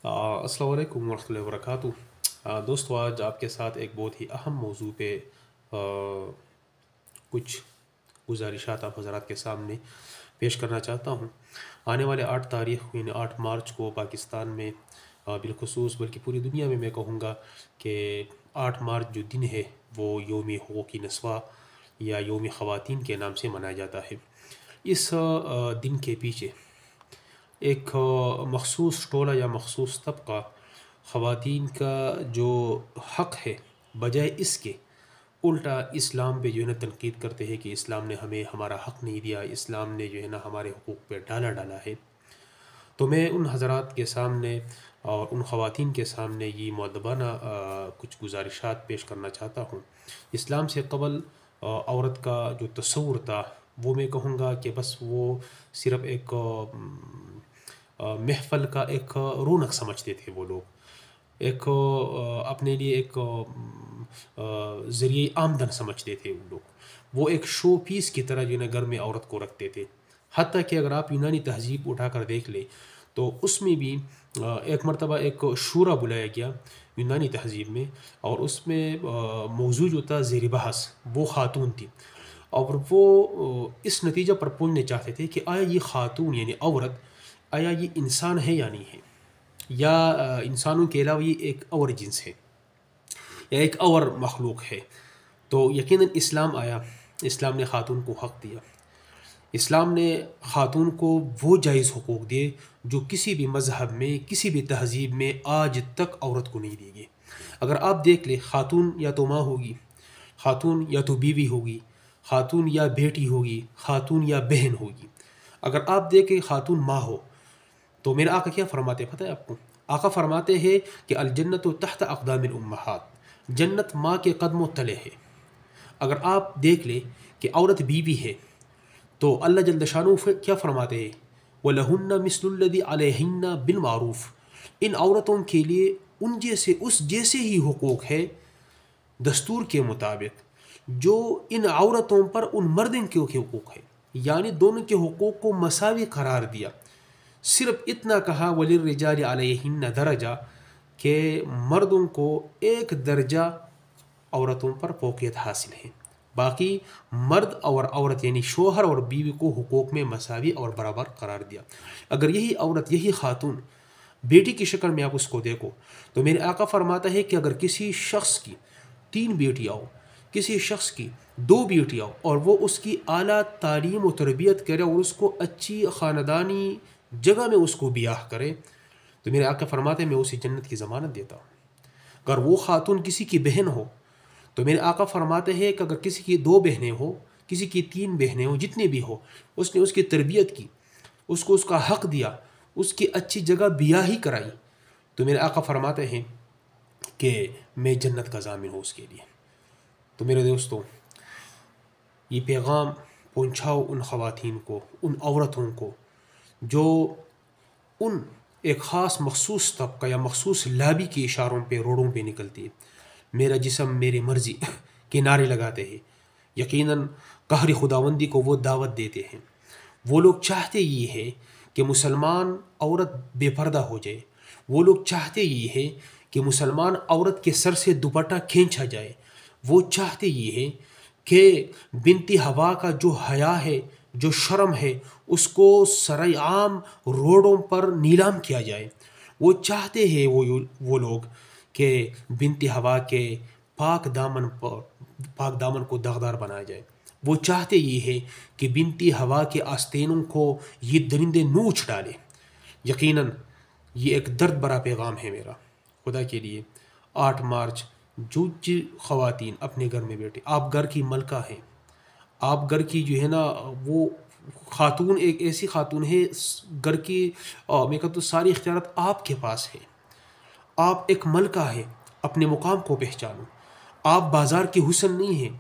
السلام علیکم ورحمۃ اللہ وبرکاتہ۔ دوستو، آج آپ کے ساتھ ایک بہت ہی اہم موضوع پہ آ، کچھ گزارشات آپ حضرات کے سامنے پیش کرنا چاہتا ہوں۔ آنے والے 8 تاریخ یعنی 8 مارچ کو پاکستان میں بالخصوص بلکہ پوری دنیا میں کہوں گا کہ 8 مارچ جو دن ہے وہ یوم حقوق نسواں یا یوم خواتین کے نام سے منایا جاتا ہے۔ اس دن کے پیچھے ایک مخصوص ٹولہ یا مخصوص طبقہ خواتین کا جو حق ہے، بجائے اس کے الٹا اسلام پہ جو ہے نا تنقید کرتے ہیں کہ اسلام نے ہمیں ہمارا حق نہیں دیا، اسلام نے جو ہے نا ہمارے حقوق پہ ڈالا ہے۔ تو میں ان حضرات کے سامنے اور ان خواتین کے سامنے یہ مؤدبانہ کچھ گزارشات پیش کرنا چاہتا ہوں۔ اسلام سے قبل عورت کا جو تصور تھا وہ میں کہوں گا کہ بس وہ صرف ایک محفل کا ایک رونق سمجھتے تھے وہ لوگ، ایک اپنے لیے ایک ذریعہ آمدن سمجھتے تھے وہ لوگ، وہ ایک شو پیس کی طرح جو ہے نا گھر میں عورت کو رکھتے تھے۔ حتیٰ کہ اگر آپ یونانی تہذیب اٹھا کر دیکھ لیں تو اس میں بھی ایک مرتبہ ایک شورا بلایا گیا یونانی تہذیب میں، اور اس میں موضوع جو تھا زیر بحث وہ خاتون تھی، اور وہ اس نتیجہ پر پہنچنے چاہتے تھے کہ آیا یہ خاتون یعنی عورت، آیا یہ انسان ہے یا نہیں ہے، یا انسانوں کے علاوہ یہ ایک اور جنس ہے یا ایک اور مخلوق ہے۔ تو یقیناً اسلام آیا، اسلام نے خاتون کو حق دیا، اسلام نے خاتون کو وہ جائز حقوق دیے جو کسی بھی مذہب میں، کسی بھی تہذیب میں آج تک عورت کو نہیں دی گئی۔ اگر آپ دیکھ لیں، خاتون یا تو ماں ہوگی، خاتون یا تو بیوی ہوگی، خاتون یا بیٹی ہوگی، خاتون یا بہن ہوگی۔ اگر آپ دیکھیں خاتون ماں ہو تو میرے آقا کیا فرماتے ہیں پتہ ہے آپ کو؟ آقا فرماتے ہیں کہ الجنت تحت اقدام الامہات، جنت ماں کے قدموں تلے ہے۔ اگر آپ دیکھ لیں کہ عورت بیوی ہے تو اللہ جل شانہ کیا فرماتے ہیں؟ وَلَهُنَّ مِثْلُ الَّذِي عَلَيْهِنَّ بِالْمَعْرُوفِ، ان عورتوں کے لیے اس جیسے ہی حقوق ہے دستور کے مطابق جو ان عورتوں پر ان مردوں کے حقوق ہے، یعنی دونوں کے حقوق کو مساوی قرار دیا۔ صرف اتنا کہا وَلِلرِّجَالِ عَلَيْهِنَّ دَرَجَةٌ کہ مردوں کو ایک درجہ عورتوں پر فوقیت حاصل ہے، باقی مرد اور عورت یعنی شوہر اور بیوی کو حقوق میں مساوی اور برابر قرار دیا۔ اگر یہی عورت، یہی خاتون بیٹی کی شکل میں آپ اس کو دیکھو تو میرے آقا فرماتا ہے کہ اگر کسی شخص کی 3 بیٹیاں ہو، کسی شخص کی 2 بیٹیاں ہو، اور وہ اس کی اعلیٰ تعلیم و تربیت کرے اور اس کو اچھی خاندانی جگہ میں اس کو بیاہ کرے، تو میرے آقا فرماتے ہیں میں اسے جنت کی ضمانت دیتا ہوں۔ اگر وہ خاتون کسی کی بہن ہو تو میرے آقا فرماتے ہیں کہ اگر کسی کی 2 بہنیں ہو، کسی کی 3 بہنیں ہوں، جتنی بھی ہو، اس نے اس کی تربیت کی، اس کو اس کا حق دیا، اس کی اچھی جگہ بیاہی کرائی، تو میرے آقا فرماتے ہیں کہ میں جنت کا ضامن ہوں اس کے لیے۔ تو میرے دوستوں، یہ پیغام پہنچاؤ ان خواتین کو، ان عورتوں کو جو ان ایک خاص مخصوص طبقہ یا مخصوص لابی کے اشاروں پہ روڈوں پہ نکلتی ہے، میرا جسم میری مرضی کے نعرے لگاتے ہیں۔ یقیناً قہر خداوندی کو وہ دعوت دیتے ہیں۔ وہ لوگ چاہتے یہ ہے کہ مسلمان عورت بے پردہ ہو جائے، وہ لوگ چاہتے یہ ہے کہ مسلمان عورت کے سر سے دوپٹہ کھینچا جائے، وہ چاہتے یہ ہے کہ بنت ہوا کا جو حیا ہے، جو شرم ہے، اس کو سرائے عام روڈوں پر نیلام کیا جائے۔ وہ چاہتے ہیں وہ لوگ کہ بنت ہوا کے پاک دامن کو داغدار بنایا جائے۔ وہ چاہتے یہ ہے کہ بنت ہوا کے آستینوں کو یہ درندے نوچ ڈالے۔ یقیناً یہ ایک درد بھرا پیغام ہے میرا خدا کے لیے۔ 8 مارچ جو خواتین اپنے گھر میں بیٹھے، آپ گھر کی ملکہ ہیں، آپ گھر کی جو ہے نا وہ خاتون ایک ایسی خاتون ہے گھر کی، میں کہتا ہوں ساری اختیارات آپ کے پاس ہے۔ آپ ایک ملکہ ہیں، اپنے مقام کو پہچانو۔ آپ بازار کی حسن نہیں ہیں،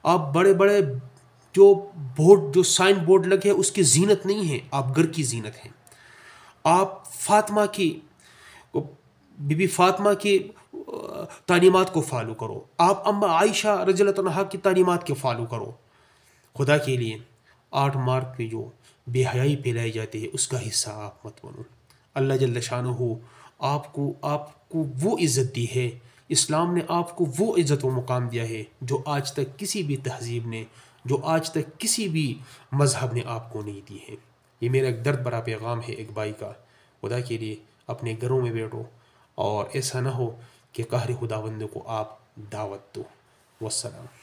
آپ بڑے بڑے جو سائن بورڈ لگے اس کی زینت نہیں ہیں، آپ گھر کی زینت ہیں۔ آپ فاطمہ کی، بی بی فاطمہ کی تعلیمات کو فالو کرو، آپ اما عائشہ رضی اللہ عنہا کی تعلیمات کو فالو کرو۔ خدا کے لیے 8 مارچ میں جو بے حیائی پھیلائی جاتی ہے اس کا حصہ آپ مت بنو۔ اللہ جل شانہ آپ کو وہ عزت دی ہے، اسلام نے آپ کو وہ عزت و مقام دیا ہے جو آج تک کسی بھی تہذیب نے، جو آج تک کسی بھی مذہب نے آپ کو نہیں دی ہے۔ یہ میرا ایک درد بھرا پیغام ہے ایک بھائی کا۔ خدا کے لیے اپنے گھروں میں بیٹھو اور ایسا نہ ہو کہ قہر خداوند کو آپ دعوت دو۔ والسلام۔